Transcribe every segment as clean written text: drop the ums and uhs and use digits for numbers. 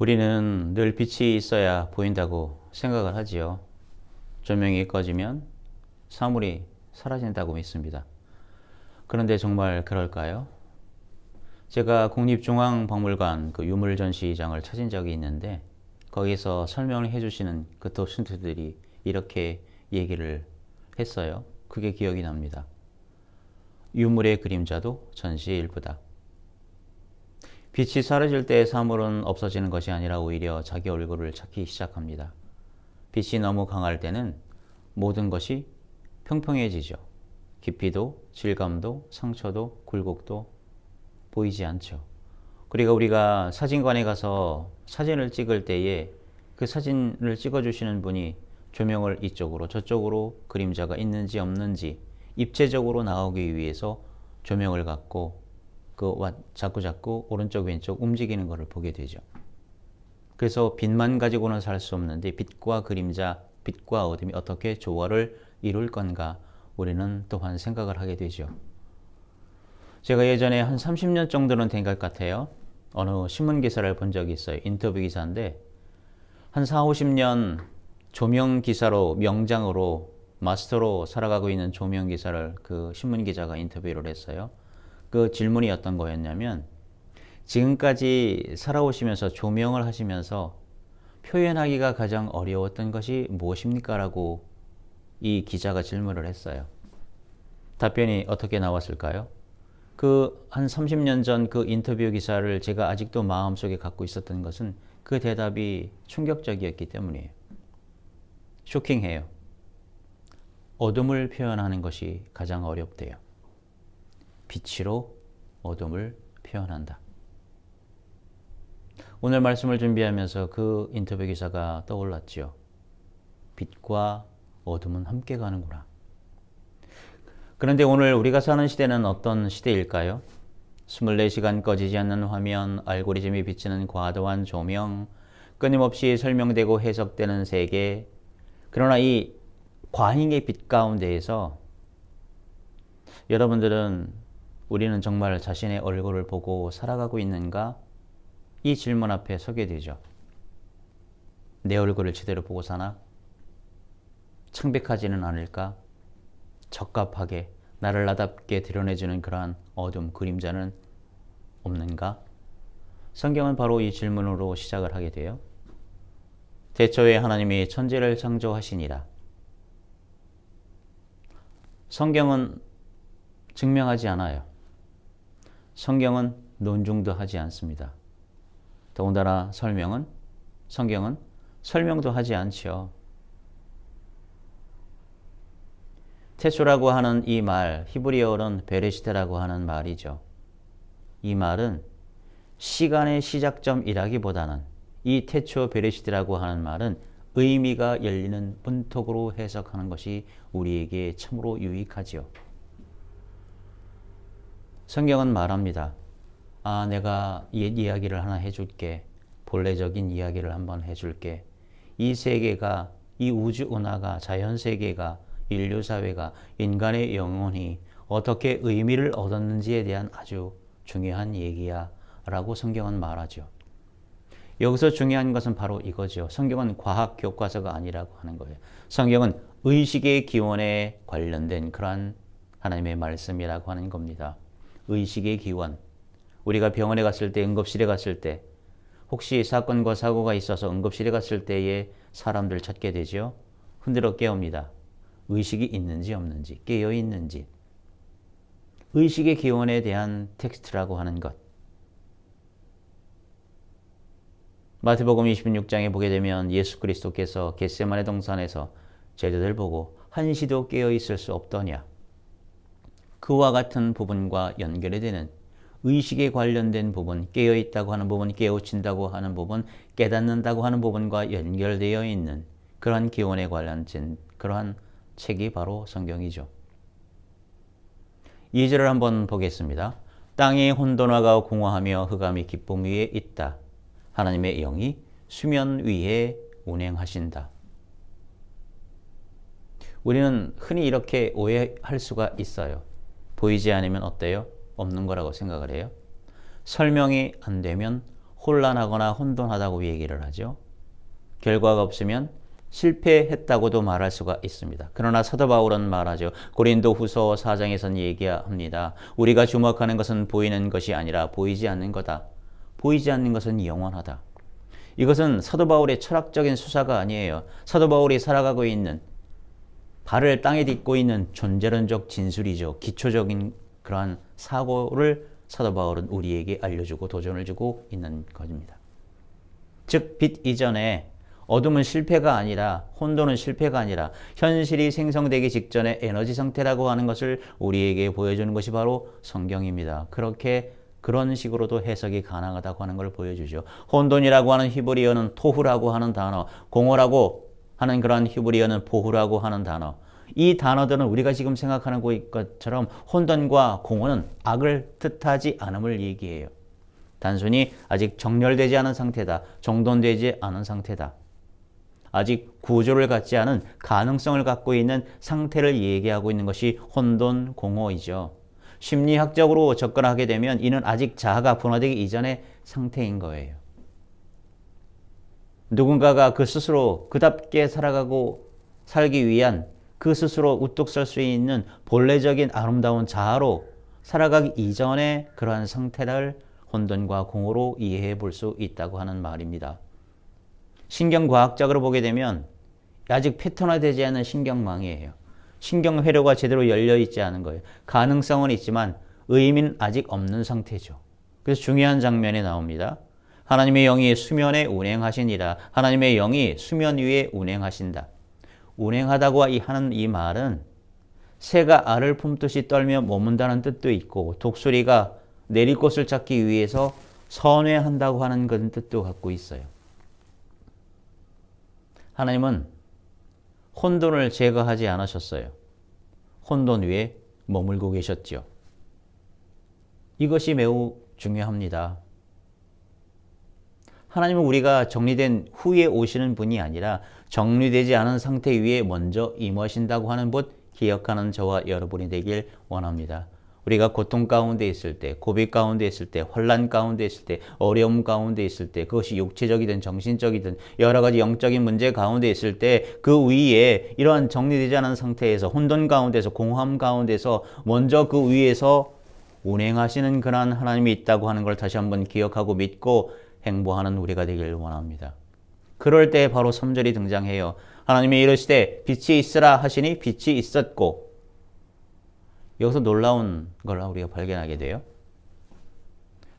우리는 늘 빛이 있어야 보인다고 생각을 하지요. 조명이 꺼지면 사물이 사라진다고 믿습니다. 그런데 정말 그럴까요? 제가 국립중앙박물관 유물전시장을 찾은 적이 있는데 거기서 설명을 해주시는 그 도슨트들이 이렇게 얘기를 했어요. 그게 기억이 납니다. 유물의 그림자도 전시의 일부다. 빛이 사라질 때 사물은 없어지는 것이 아니라 오히려 자기 얼굴을 찾기 시작합니다. 빛이 너무 강할 때는 모든 것이 평평해지죠. 깊이도, 질감도, 상처도, 굴곡도 보이지 않죠. 그리고 우리가 사진관에 가서 사진을 찍을 때에 그 사진을 찍어주시는 분이 조명을 이쪽으로 저쪽으로 그림자가 있는지 없는지 입체적으로 나오기 위해서 조명을 갖고 자꾸 오른쪽 왼쪽 움직이는 것을 보게 되죠. 그래서 빛만 가지고는 살 수 없는데 빛과 그림자, 빛과 어둠이 어떻게 조화를 이룰 건가 우리는 또한 생각을 하게 되죠. 제가 예전에 한 30년 정도는 된 것 같아요. 어느 신문 기사를 본 적이 있어요. 인터뷰 기사인데 한 4, 50년 조명 기사로 명장으로 마스터로 살아가고 있는 조명 기사를 그 신문 기자가 인터뷰를 했어요. 그 질문이 어떤 거였냐면 지금까지 살아오시면서 조명을 하시면서 표현하기가 가장 어려웠던 것이 무엇입니까? 라고 이 기자가 질문을 했어요. 답변이 어떻게 나왔을까요? 그 한 30년 전 그 인터뷰 기사를 제가 아직도 마음속에 갖고 있었던 것은 그 대답이 충격적이었기 때문이에요. 쇼킹해요. 어둠을 표현하는 것이 가장 어렵대요. 빛으로 어둠을 표현한다. 오늘 말씀을 준비하면서 그 인터뷰 기사가 떠올랐죠. 빛과 어둠은 함께 가는구나. 그런데 오늘 우리가 사는 시대는 어떤 시대일까요? 24시간 꺼지지 않는 화면, 알고리즘이 비치는 과도한 조명, 끊임없이 설명되고 해석되는 세계. 그러나 이 과잉의 빛 가운데에서 여러분들은 우리는 정말 자신의 얼굴을 보고 살아가고 있는가? 이 질문 앞에 서게 되죠. 내 얼굴을 제대로 보고 사나? 창백하지는 않을까? 적합하게 나를 나답게 드러내주는 그러한 어둠, 그림자는 없는가? 성경은 바로 이 질문으로 시작을 하게 돼요. 태초에 하나님이 천지를 창조하시니라. 성경은 증명하지 않아요. 성경은 논중도 하지 않습니다. 더군다나 성경은 설명도 하지 않죠. 태초라고 하는 이 말, 히브리어로는 베레시테라고 하는 말이죠. 이 말은 시간의 시작점이라기보다는 이 태초 베레시테라고 하는 말은 의미가 열리는 문턱으로 해석하는 것이 우리에게 참으로 유익하죠. 성경은 말합니다. 내가 옛 이야기를 하나 해줄게. 본래적인 이야기를 한번 해줄게. 이 세계가, 이 우주 은하가, 자연세계가, 인류사회가, 인간의 영혼이 어떻게 의미를 얻었는지에 대한 아주 중요한 얘기야 라고 성경은 말하죠. 여기서 중요한 것은 바로 이거죠. 성경은 과학 교과서가 아니라고 하는 거예요. 성경은 의식의 기원에 관련된 그러한 하나님의 말씀이라고 하는 겁니다. 의식의 기원. 우리가 병원에 갔을 때, 응급실에 갔을 때 혹시 사건과 사고가 있어서 응급실에 갔을 때에 사람들 찾게 되죠. 흔들어 깨웁니다. 의식이 있는지 없는지, 깨어 있는지. 의식의 기원에 대한 텍스트라고 하는 것. 마태복음 26장에 보게 되면 예수 그리스도께서 겟세마네 동산에서 제자들 보고 한시도 깨어 있을 수 없더냐. 그와 같은 부분과 연결이 되는 의식에 관련된 부분, 깨어있다고 하는 부분, 깨우친다고 하는 부분, 깨닫는다고 하는 부분과 연결되어 있는 그러한 기원에 관련된 그러한 책이 바로 성경이죠. 2절을 한번 보겠습니다. 땅이 혼돈하고 공허하며 흑암이 기쁨 위에 있다. 하나님의 영이 수면 위에 운행하신다. 우리는 흔히 이렇게 오해할 수가 있어요. 보이지 않으면 어때요? 없는 거라고 생각을 해요. 설명이 안 되면 혼란하거나 혼돈하다고 얘기를 하죠. 결과가 없으면 실패했다고도 말할 수가 있습니다. 그러나 사도 바울은 말하죠. 고린도 후서 4장에선 얘기합니다. 우리가 주목하는 것은 보이는 것이 아니라 보이지 않는 거다. 보이지 않는 것은 영원하다. 이것은 사도 바울의 철학적인 수사가 아니에요. 사도 바울이 살아가고 있는, 발을 땅에 딛고 있는 존재론적 진술이죠. 기초적인 그러한 사고를 사도 바울은 우리에게 알려주고 도전을 주고 있는 것입니다. 즉, 빛 이전에 어둠은 실패가 아니라, 혼돈은 실패가 아니라 현실이 생성되기 직전의 에너지 상태라고 하는 것을 우리에게 보여주는 것이 바로 성경입니다. 그런 식으로도 해석이 가능하다고 하는 걸 보여주죠. 혼돈이라고 하는 히브리어는 토후라고 하는 단어, 공허라고 하는 그런 히브리어는 보후라고 하는 단어. 이 단어들은 우리가 지금 생각하는 것처럼 혼돈과 공허는 악을 뜻하지 않음을 얘기해요. 단순히 아직 정렬되지 않은 상태다. 정돈되지 않은 상태다. 아직 구조를 갖지 않은 가능성을 갖고 있는 상태를 얘기하고 있는 것이 혼돈, 공허이죠. 심리학적으로 접근하게 되면 이는 아직 자아가 분화되기 이전의 상태인 거예요. 누군가가 그 스스로 그답게 살기 위한 그 스스로 우뚝 설 수 있는 본래적인 아름다운 자아로 살아가기 이전의 그러한 상태를 혼돈과 공허로 이해해 볼 수 있다고 하는 말입니다. 신경과학적으로 보게 되면 아직 패턴화되지 않은 신경망이에요. 신경회로가 제대로 열려있지 않은 거예요. 가능성은 있지만 의미는 아직 없는 상태죠. 그래서 중요한 장면이 나옵니다. 하나님의 영이 수면에 운행하시니라. 하나님의 영이 수면 위에 운행하신다. 운행하다고 하는 이 말은 새가 알을 품듯이 떨며 머문다는 뜻도 있고, 독수리가 내릴 곳을 찾기 위해서 선회한다고 하는 그런 뜻도 갖고 있어요. 하나님은 혼돈을 제거하지 않으셨어요. 혼돈 위에 머물고 계셨죠. 이것이 매우 중요합니다. 하나님은 우리가 정리된 후에 오시는 분이 아니라 정리되지 않은 상태 위에 먼저 임하신다고 하는 것 기억하는 저와 여러분이 되길 원합니다. 우리가 고통 가운데 있을 때, 고비 가운데 있을 때, 혼란 가운데 있을 때, 어려움 가운데 있을 때, 그것이 육체적이든 정신적이든 여러 가지 영적인 문제 가운데 있을 때 그 위에 이러한 정리되지 않은 상태에서 혼돈 가운데서 공허함 가운데서 먼저 그 위에서 운행하시는 그러한 하나님이 있다고 하는 걸 다시 한번 기억하고 믿고 행보하는 우리가 되길 원합니다. 그럴 때 바로 3절이 등장해요. 하나님이 이르시되 빛이 있으라 하시니 빛이 있었고, 여기서 놀라운 걸 우리가 발견하게 돼요.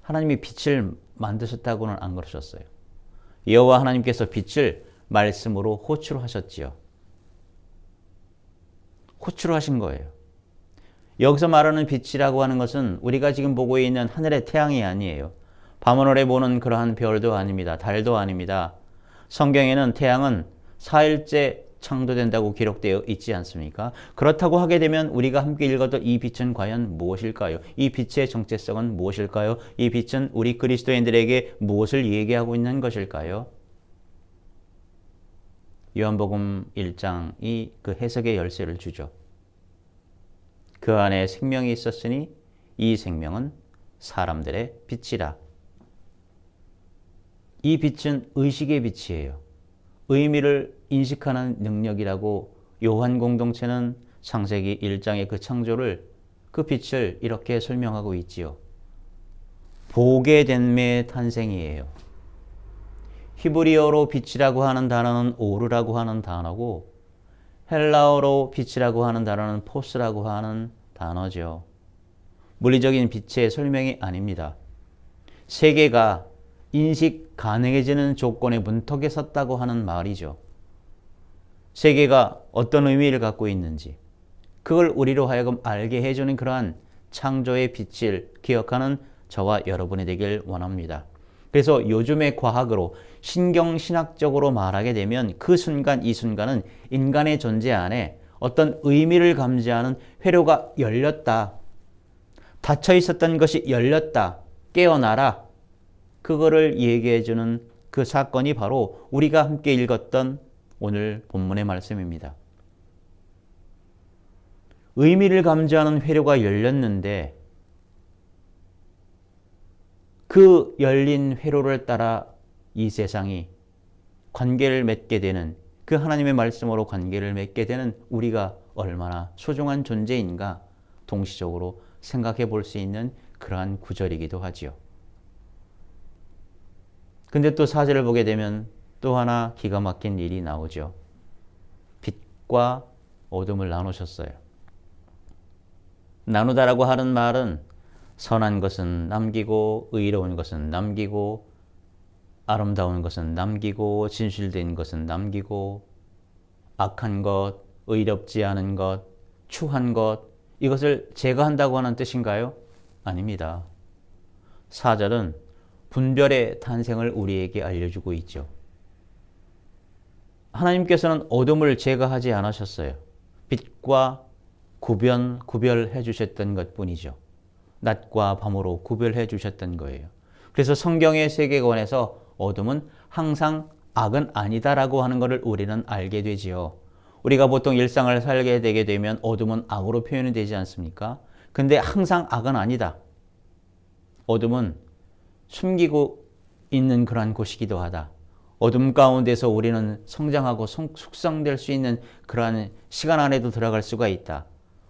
하나님이 빛을 만드셨다고는 안 그러셨어요. 여호와 하나님께서 빛을 말씀으로 호출하셨지요. 호출하신 거예요. 여기서 말하는 빛이라고 하는 것은 우리가 지금 보고 있는 하늘의 태양이 아니에요. 밤하늘에 보는 그러한 별도 아닙니다. 달도 아닙니다. 성경에는 태양은 4일째 창조된다고 기록되어 있지 않습니까? 그렇다고 하게 되면 우리가 함께 읽었던 이 빛은 과연 무엇일까요? 이 빛의 정체성은 무엇일까요? 이 빛은 우리 그리스도인들에게 무엇을 얘기하고 있는 것일까요? 요한복음 1장이 그 해석의 열쇠를 주죠. 그 안에 생명이 있었으니 이 생명은 사람들의 빛이라. 이 빛은 의식의 빛이에요. 의미를 인식하는 능력이라고 요한 공동체는 창세기 1장의 그 창조를, 그 빛을 이렇게 설명하고 있지요. 보게 된매의 탄생이에요. 히브리어로 빛이라고 하는 단어는 오르라고 하는 단어고, 헬라어로 빛이라고 하는 단어는 포스라고 하는 단어죠. 물리적인 빛의 설명이 아닙니다. 세계가 인식 가능해지는 조건의 문턱에 섰다고 하는 말이죠. 세계가 어떤 의미를 갖고 있는지 그걸 우리로 하여금 알게 해주는 그러한 창조의 빛을 기억하는 저와 여러분이 되길 원합니다. 그래서 요즘의 과학으로 신경신학적으로 말하게 되면 그 순간 이 순간은 인간의 존재 안에 어떤 의미를 감지하는 회로가 열렸다. 닫혀 있었던 것이 열렸다. 깨어나라. 그거를 얘기해주는 그 사건이 바로 우리가 함께 읽었던 오늘 본문의 말씀입니다. 의미를 감지하는 회로가 열렸는데 그 열린 회로를 따라 이 세상이 관계를 맺게 되는, 그 하나님의 말씀으로 관계를 맺게 되는 우리가 얼마나 소중한 존재인가 동시적으로 생각해 볼 수 있는 그러한 구절이기도 하지요. 근데 또 4절을 보게 되면 또 하나 기가 막힌 일이 나오죠. 빛과 어둠을 나누셨어요. 나누다라고 하는 말은 선한 것은 남기고 의로운 것은 남기고 아름다운 것은 남기고 진실된 것은 남기고 악한 것, 의롭지 않은 것, 추한 것, 이것을 제거한다고 하는 뜻인가요? 아닙니다. 4절은 분별의 탄생을 우리에게 알려주고 있죠. 하나님께서는 어둠을 제거하지 않으셨어요. 빛과 구별해 주셨던 것뿐이죠. 낮과 밤으로 구별해 주셨던 거예요. 그래서 성경의 세계관에서 어둠은 항상 악은 아니다라고 하는 것을 우리는 알게 되지요. 우리가 보통 일상을 살게 되게 되면 어둠은 악으로 표현이 되지 않습니까? 근데 항상 악은 아니다. 어둠은 숨기고 있는 그러한 곳이기도 하다. 어둠 가운데서 우리는 성장하고 숙성될 수 있는 그러한 시간 안에도 들어갈 수가 있다.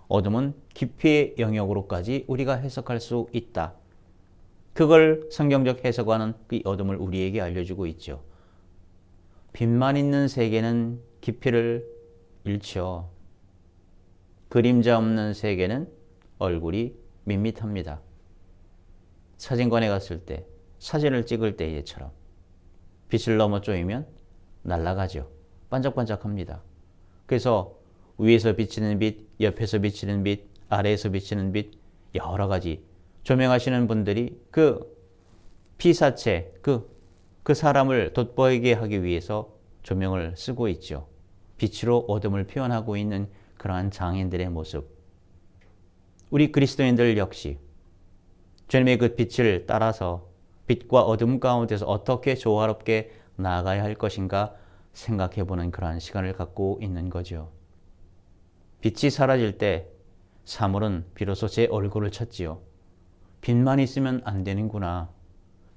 어둠은 깊이의 영역으로까지 우리가 해석할 수 있다. 그걸 성경적 해석과는 그 어둠을 우리에게 알려주고 있죠. 빛만 있는 세계는 깊이를 잃죠. 그림자 없는 세계는 얼굴이 밋밋합니다. 사진관에 갔을 때, 사진을 찍을 때처럼 빛을 넘어 쪼이면 날아가죠. 반짝반짝합니다. 그래서 위에서 비치는 빛, 옆에서 비치는 빛, 아래에서 비치는 빛, 여러 가지 조명하시는 분들이 그 피사체, 그 사람을 돋보이게 하기 위해서 조명을 쓰고 있죠. 빛으로 어둠을 표현하고 있는 그러한 장인들의 모습. 우리 그리스도인들 역시 주님의 그 빛을 따라서 빛과 어둠 가운데서 어떻게 조화롭게 나아가야 할 것인가 생각해보는 그러한 시간을 갖고 있는 거죠. 빛이 사라질 때 사물은 비로소 제 얼굴을 찾지요. 빛만 있으면 안 되는구나.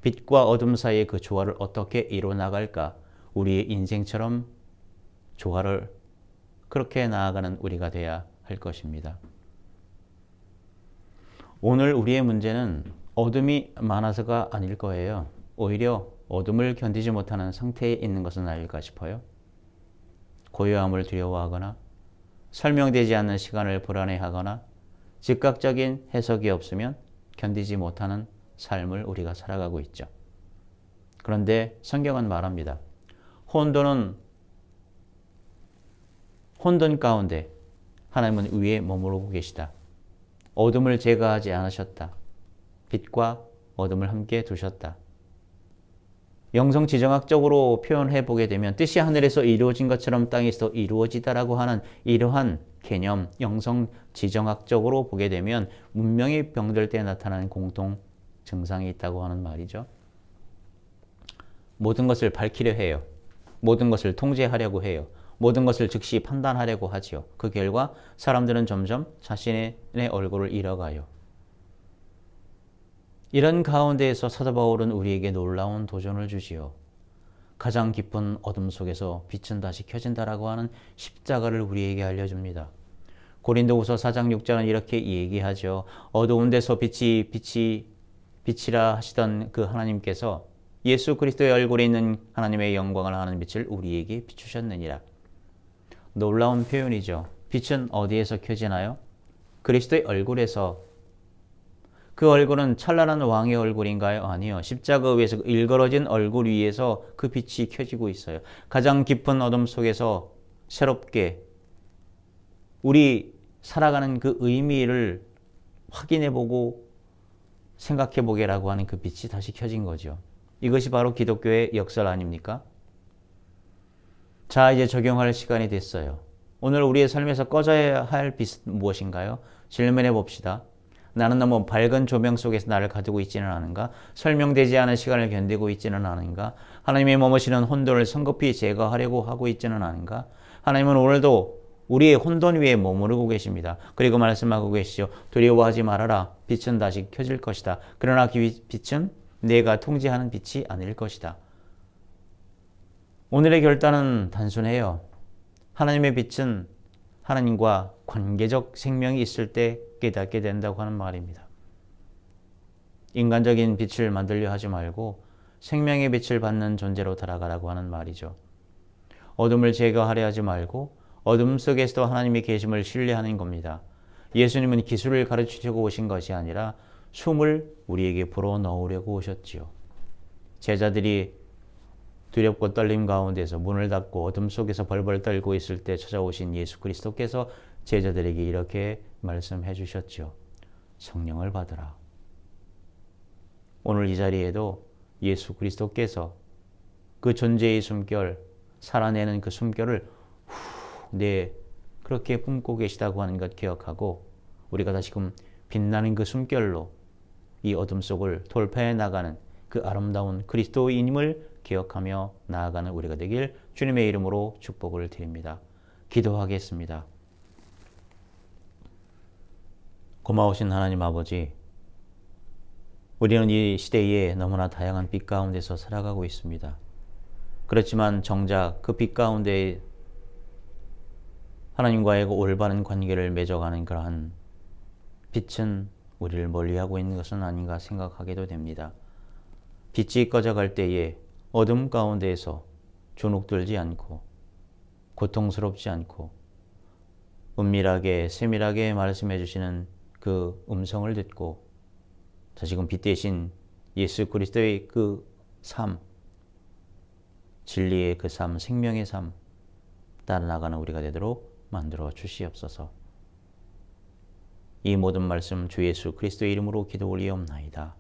빛과 어둠 사이의 그 조화를 어떻게 이뤄나갈까? 우리의 인생처럼 조화를 그렇게 나아가는 우리가 돼야 할 것입니다. 오늘 우리의 문제는 어둠이 많아서가 아닐 거예요. 오히려 어둠을 견디지 못하는 상태에 있는 것은 아닐까 싶어요. 고요함을 두려워하거나 설명되지 않는 시간을 불안해하거나 즉각적인 해석이 없으면 견디지 못하는 삶을 우리가 살아가고 있죠. 그런데 성경은 말합니다. 혼돈 가운데 하나님은 위에 머무르고 계시다. 어둠을 제거하지 않으셨다. 빛과 어둠을 함께 두셨다. 영성지정학적으로 표현해 보게 되면 뜻이 하늘에서 이루어진 것처럼 땅에서 이루어지다라고 하는 이러한 개념, 영성지정학적으로 보게 되면 문명이 병들 때 나타나는 공통 증상이 있다고 하는 말이죠. 모든 것을 밝히려 해요. 모든 것을 통제하려고 해요. 모든 것을 즉시 판단하려고 하지요. 그 결과 사람들은 점점 자신의 얼굴을 잃어가요. 이런 가운데에서 사도 바울은 우리에게 놀라운 도전을 주지요. 가장 깊은 어둠 속에서 빛은 다시 켜진다라고 하는 십자가를 우리에게 알려줍니다. 고린도후서 4장 6절은 이렇게 얘기하죠. 어두운 데서 빛이라 하시던 그 하나님께서 예수 그리스도의 얼굴에 있는 하나님의 영광을 하는 빛을 우리에게 비추셨느니라. 놀라운 표현이죠. 빛은 어디에서 켜지나요? 그리스도의 얼굴에서. 그 얼굴은 찬란한 왕의 얼굴인가요? 아니요. 십자가 위에서 일그러진 얼굴 위에서 그 빛이 켜지고 있어요. 가장 깊은 어둠 속에서 새롭게 우리 살아가는 그 의미를 확인해보고 생각해보게라고 하는 그 빛이 다시 켜진 거죠. 이것이 바로 기독교의 역설 아닙니까? 자, 이제 적용할 시간이 됐어요. 오늘 우리의 삶에서 꺼져야 할 빛은 무엇인가요? 질문해 봅시다. 나는 너무 밝은 조명 속에서 나를 가두고 있지는 않은가? 설명되지 않은 시간을 견디고 있지는 않은가? 하나님의 머무시는 혼돈을 성급히 제거하려고 하고 있지는 않은가? 하나님은 오늘도 우리의 혼돈 위에 머무르고 계십니다. 그리고 말씀하고 계시죠. 두려워하지 말아라. 빛은 다시 켜질 것이다. 그러나 그 빛은 내가 통제하는 빛이 아닐 것이다. 오늘의 결단은 단순해요. 하나님의 빛은 하나님과 관계적 생명이 있을 때 깨닫게 된다고 하는 말입니다. 인간적인 빛을 만들려 하지 말고 생명의 빛을 받는 존재로 달아가라고 하는 말이죠. 어둠을 제거하려 하지 말고 어둠 속에서도 하나님의 계심을 신뢰하는 겁니다. 예수님은 기술을 가르치려고 오신 것이 아니라 숨을 우리에게 불어넣으려고 오셨지요. 제자들이 두렵고 떨림 가운데서 문을 닫고 어둠 속에서 벌벌 떨고 있을 때 찾아오신 예수 그리스도께서 제자들에게 이렇게 말씀해 주셨죠. 성령을 받으라. 오늘 이 자리에도 예수 그리스도께서 그 존재의 숨결, 살아내는 그 숨결을 그렇게 품고 계시다고 하는 것 기억하고 우리가 다시금 빛나는 그 숨결로 이 어둠 속을 돌파해 나가는 그 아름다운 그리스도인임을 기억하며 나아가는 우리가 되길 주님의 이름으로 축복을 드립니다. 기도하겠습니다. 고마우신 하나님 아버지, 우리는 이 시대에 너무나 다양한 빛 가운데서 살아가고 있습니다. 그렇지만 정작 그 빛 가운데 하나님과의 올바른 관계를 맺어가는 그러한 빛은 우리를 멀리하고 있는 것은 아닌가 생각하게도 됩니다. 빛이 꺼져갈 때에 어둠 가운데에서 주눅들지 않고 고통스럽지 않고 은밀하게 세밀하게 말씀해 주시는 그 음성을 듣고 다시금 빛 대신 예수 그리스도의 그 삶, 진리의 그 삶, 생명의 삶 따라 나가는 우리가 되도록 만들어 주시옵소서. 이 모든 말씀 주 예수 그리스도의 이름으로 기도 올리옵나이다.